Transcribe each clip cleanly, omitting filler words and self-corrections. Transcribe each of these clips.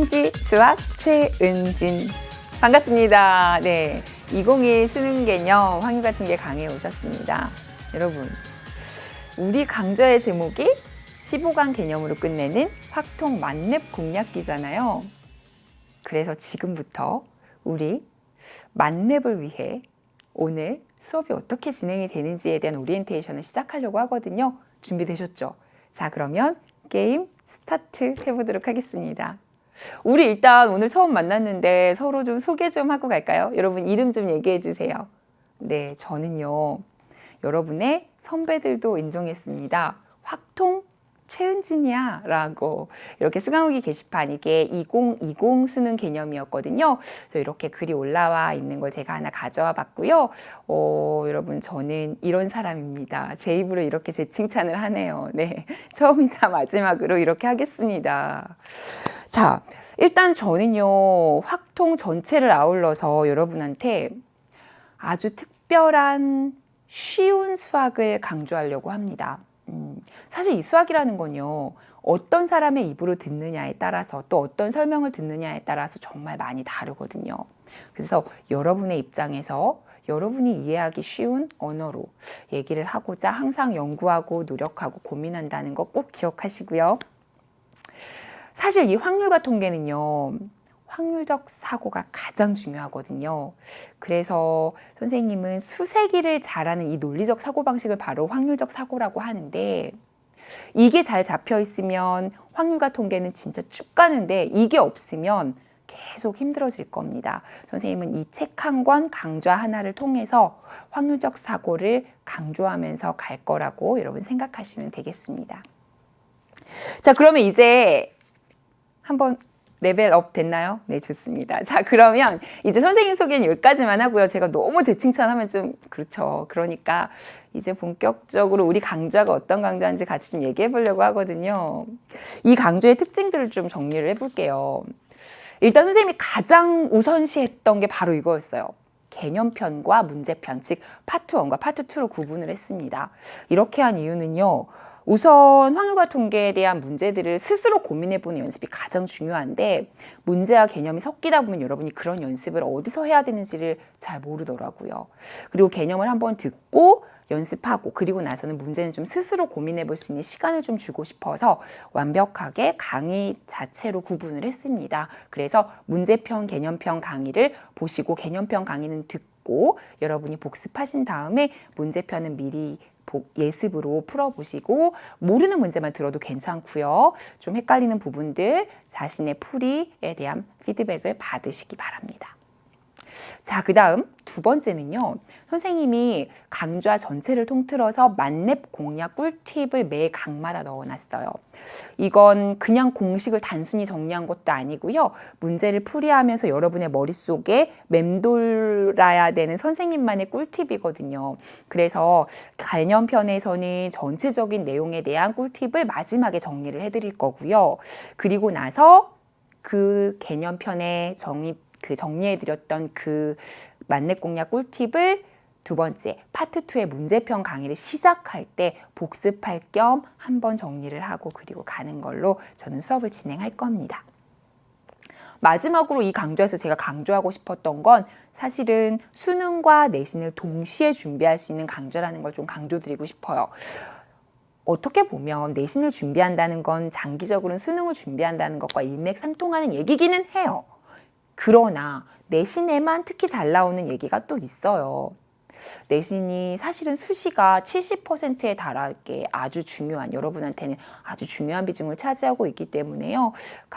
퀴즈 수학 최은진 반갑습니다. 네, 2021 수능 개념 확률 같은 게 강의에 오셨습니다. 여러분, 우리 강좌의 제목이 15강 개념으로 끝내는 확통 만렙 공략기잖아요. 그래서 지금부터 우리 만렙을 위해 오늘 수업이 어떻게 진행이 되는지에 대한 오리엔테이션을 시작하려고 하거든요. 준비되셨죠? 자, 그러면 게임 스타트 해보도록 하겠습니다. 우리 일단 오늘 처음 만났는데 서로 좀 소개 좀 하고 갈까요? 여러분 이름 좀 얘기해 주세요. 네, 저는요, 여러분의 선배들도 인정했습니다. 확통 최은진이야 라고 이렇게 수강후기 게시판, 이게 2020 수능 개념이었거든요. 그래서 이렇게 글이 올라와 있는 걸 제가 하나 가져와 봤고요. 여러분, 저는 이런 사람입니다. 제 입으로 이렇게 제 칭찬을 하네요. 네, 처음이자 마지막으로 이렇게 하겠습니다. 자, 일단 저는요, 확통 전체를 아울러서 여러분한테 아주 특별한 쉬운 수학을 강조하려고 합니다. 사실 이 수학이라는 건요, 어떤 사람의 입으로 듣느냐에 따라서, 또 어떤 설명을 듣느냐에 따라서 정말 많이 다르거든요. 그래서 여러분의 입장에서 여러분이 이해하기 쉬운 언어로 얘기를 하고자 항상 연구하고 노력하고 고민한다는 거 꼭 기억하시고요. 사실 이 확률과 통계는요, 확률적 사고가 가장 중요하거든요. 그래서 선생님은 수세기를 잘하는 이 논리적 사고방식을 바로 확률적 사고라고 하는데, 이게 잘 잡혀 있으면 확률과 통계는 진짜 쭉 가는데, 이게 없으면 계속 힘들어질 겁니다. 선생님은 이 책 한 권, 강좌 하나를 통해서 확률적 사고를 강조하면서 갈 거라고 여러분 생각하시면 되겠습니다. 자, 그러면 이제 한번 레벨업 됐나요? 네, 좋습니다. 자, 그러면 이제 선생님 소개는 여기까지만 하고요. 제가 너무 제 칭찬하면 좀 그렇죠. 그러니까 이제 본격적으로 우리 강좌가 어떤 강좌인지 같이 좀 얘기해 보려고 하거든요. 이 강좌의 특징들을 좀 정리를 해볼게요. 일단 선생님이 가장 우선시했던 게 바로 이거였어요. 개념편과 문제편, 즉 파트 1과 파트 2로 구분을 했습니다. 이렇게 한 이유는요, 우선 확률과 통계에 대한 문제들을 스스로 고민해보는 연습이 가장 중요한데, 문제와 개념이 섞이다 보면 여러분이 그런 연습을 어디서 해야 되는지를 잘 모르더라고요. 그리고 개념을 한번 듣고 연습하고, 그리고 나서는 문제는 좀 스스로 고민해볼 수 있는 시간을 좀 주고 싶어서 완벽하게 강의 자체로 구분을 했습니다. 그래서 문제편, 개념편 강의를 보시고 개념편 강의는 듣고 여러분이 복습하신 다음에 문제편은 미리 예습으로 풀어보시고, 모르는 문제만 들어도 괜찮고요. 좀 헷갈리는 부분들 자신의 풀이에 대한 피드백을 받으시기 바랍니다. 자, 그 다음 두 번째는요, 선생님이 강좌 전체를 통틀어서 만렙 공략 꿀팁을 매 강마다 넣어놨어요. 이건 그냥 공식을 단순히 정리한 것도 아니고요, 문제를 풀이하면서 여러분의 머릿속에 맴돌아야 되는 선생님만의 꿀팁이거든요. 그래서 개념편에서는 전체적인 내용에 대한 꿀팁을 마지막에 정리를 해드릴 거고요. 그리고 나서 그 개념편에 정리해드렸던 그 만렙 공략 꿀팁을 두 번째 파트 2의 문제편 강의를 시작할 때 복습할 겸 한번 정리를 하고 그리고 가는 걸로 저는 수업을 진행할 겁니다. 마지막으로 이 강좌에서 제가 강조하고 싶었던 건 사실은 수능과 내신을 동시에 준비할 수 있는 강좌라는 걸 좀 강조드리고 싶어요. 어떻게 보면 내신을 준비한다는 건 장기적으로는 수능을 준비한다는 것과 일맥상통하는 얘기기는 해요. 그러나 내신에만 특히 잘 나오는 얘기가 또 있어요. 내신이 사실은 수시가 70%에 달하게 아주 중요한, 여러분한테는 아주 중요한 비중을 차지하고 있기 때문에요,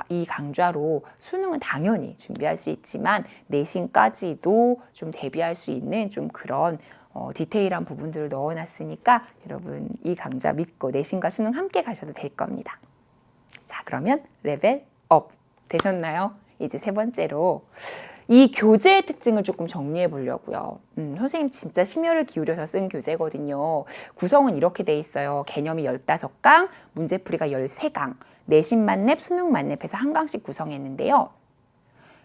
이 강좌로 수능은 당연히 준비할 수 있지만 내신까지도 좀 대비할 수 있는 좀 그런 디테일한 부분들을 넣어놨으니까 여러분 이 강좌 믿고 내신과 수능 함께 가셔도 될 겁니다. 자, 그러면 레벨업 되셨나요? 이제 세 번째로 이 교재의 특징을 조금 정리해 보려고요. 선생님 진짜 심혈을 기울여서 쓴 교재거든요. 구성은 이렇게 돼 있어요. 개념이 15강, 문제풀이가 13강, 내신 만렙, 수능 만렙 해서 한 강씩 구성했는데요.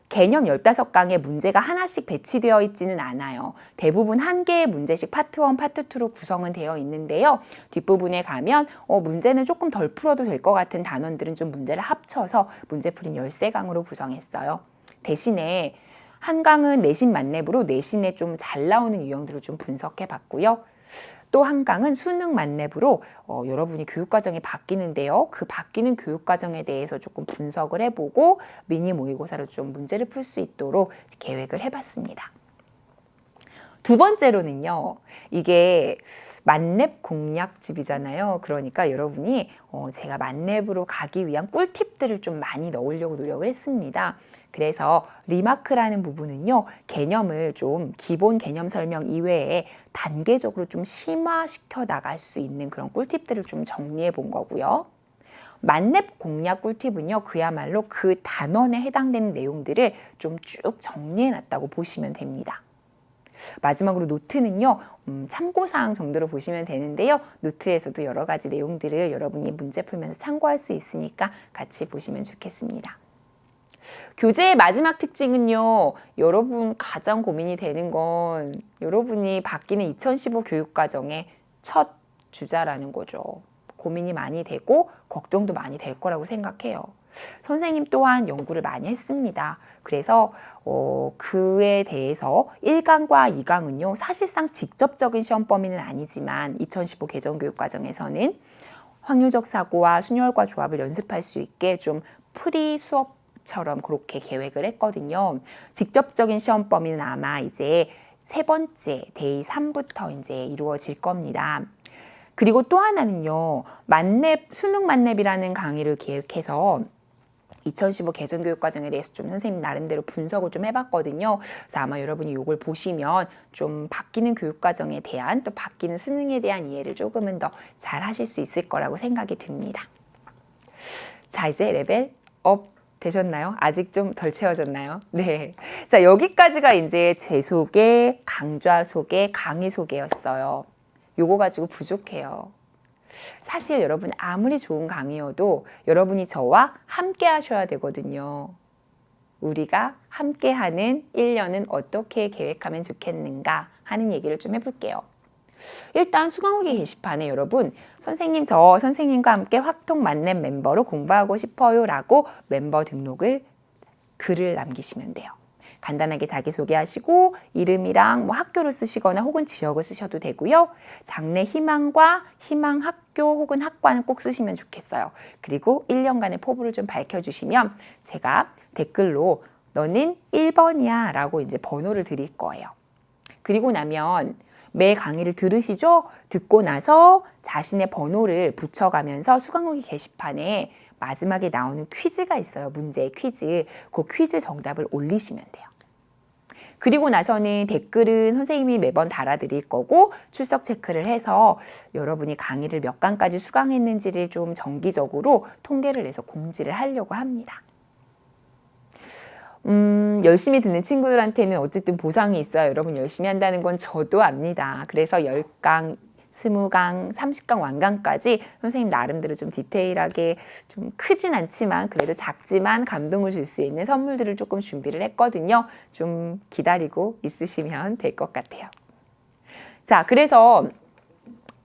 개념 15강에 문제가 하나씩 배치되어 있지는 않아요. 대부분 한 개의 문제씩 파트 1, 파트 2로 구성은 되어 있는데요. 뒷부분에 가면 문제는 조금 덜 풀어도 될 것 같은 단원들은 좀 문제를 합쳐서 문제풀이는 13강으로 구성했어요. 대신에 한 강은 내신 만렙으로 내신에 좀 잘 나오는 유형들을 좀 분석해 봤고요. 또 한 강은 수능 만렙으로 여러분이 교육과정이 바뀌는데요. 그 바뀌는 교육과정에 대해서 조금 분석을 해보고 미니 모의고사로 좀 문제를 풀 수 있도록 계획을 해봤습니다. 두 번째로는요. 이게 만렙 공략집이잖아요. 그러니까 여러분이 제가 만렙으로 가기 위한 꿀팁들을 좀 많이 넣으려고 노력을 했습니다. 그래서 리마크라는 부분은요. 개념을 좀 기본 개념 설명 이외에 단계적으로 좀 심화시켜 나갈 수 있는 그런 꿀팁들을 좀 정리해 본 거고요. 만렙 공략 꿀팁은요. 그야말로 그 단원에 해당되는 내용들을 좀 쭉 정리해 놨다고 보시면 됩니다. 마지막으로 노트는요. 참고사항 정도로 보시면 되는데요. 노트에서도 여러 가지 내용들을 여러분이 문제 풀면서 참고할 수 있으니까 같이 보시면 좋겠습니다. 교재의 마지막 특징은요. 여러분 가장 고민이 되는 건 여러분이 바뀌는 2015 교육과정의 첫 주자라는 거죠. 고민이 많이 되고 걱정도 많이 될 거라고 생각해요. 선생님 또한 연구를 많이 했습니다. 그래서 그에 대해서 1강과 2강은요. 사실상 직접적인 시험 범위는 아니지만 2015 개정교육과정에서는 확률적 사고와 순열과 조합을 연습할 수 있게 좀 프리 수업처럼 그렇게 계획을 했거든요. 직접적인 시험 범위는 아마 이제 세 번째 데이 3부터 이제 이루어질 겁니다. 그리고 또 하나는요. 만렙, 수능 만렙이라는 강의를 계획해서 2015 개정교육과정에 대해서 좀 선생님 나름대로 분석을 좀 해봤거든요. 그래서 아마 여러분이 이걸 보시면 좀 바뀌는 교육과정에 대한 또 바뀌는 수능에 대한 이해를 조금은 더 잘 하실 수 있을 거라고 생각이 듭니다. 자, 이제 레벨 업 되셨나요? 아직 좀 덜 채워졌나요? 네. 자, 여기까지가 이제 제 소개, 강좌 소개, 강의 소개였어요. 요거 가지고 부족해요. 사실 여러분 아무리 좋은 강의여도 여러분이 저와 함께 하셔야 되거든요. 우리가 함께하는 1년은 어떻게 계획하면 좋겠는가 하는 얘기를 좀 해볼게요. 일단 수강후기 게시판에 여러분 저 선생님과 함께 확통 만렙 멤버로 공부하고 싶어요 라고 멤버 등록을 글을 남기시면 돼요. 간단하게 자기소개하시고 이름이랑 뭐 학교를 쓰시거나 혹은 지역을 쓰셔도 되고요. 장래 희망과 희망 학교 혹은 학과는 꼭 쓰시면 좋겠어요. 그리고 1년간의 포부를 좀 밝혀주시면 제가 댓글로 너는 1번이야 라고 이제 번호를 드릴 거예요. 그리고 나면 매 강의를 들으시죠? 듣고 나서 자신의 번호를 붙여가면서 수강후기 게시판에 마지막에 나오는 퀴즈가 있어요. 문제의 퀴즈. 그 퀴즈 정답을 올리시면 돼요. 그리고 나서는 댓글은 선생님이 매번 달아드릴 거고 출석 체크를 해서 여러분이 강의를 몇 강까지 수강했는지를 좀 정기적으로 통계를 내서 공지를 하려고 합니다. 열심히 듣는 친구들한테는 어쨌든 보상이 있어요. 여러분 열심히 한다는 건 저도 압니다. 그래서 10강, 20강, 30강 완강까지 선생님 나름대로 좀 디테일하게 좀 크진 않지만 그래도 작지만 감동을 줄 수 있는 선물들을 조금 준비를 했거든요. 좀 기다리고 있으시면 될 것 같아요. 자, 그래서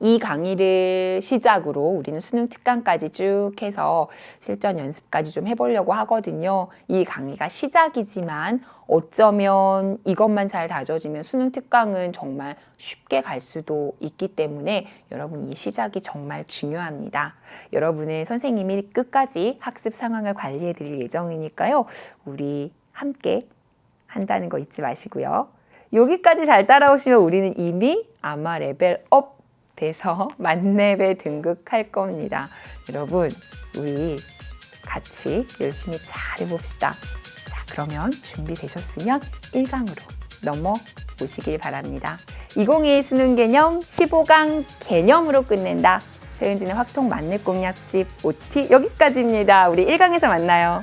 이 강의를 시작으로 우리는 수능 특강까지 쭉 해서 실전 연습까지 좀 해보려고 하거든요. 이 강의가 시작이지만 어쩌면 이것만 잘 다져지면 수능 특강은 정말 쉽게 갈 수도 있기 때문에 여러분 이 시작이 정말 중요합니다. 여러분의 선생님이 끝까지 학습 상황을 관리해 드릴 예정이니까요. 우리 함께 한다는 거 잊지 마시고요. 여기까지 잘 따라오시면 우리는 이미 아마 레벨업 돼서 만렙에 등극할 겁니다. 여러분 우리 같이 열심히 잘 해봅시다. 자, 그러면 준비되셨으면 1강으로 넘어오시길 바랍니다. 2021 수능 개념 15강 개념으로 끝낸다. 최은진의 확통 만렙 공략집 OT 여기까지입니다. 우리 1강에서 만나요.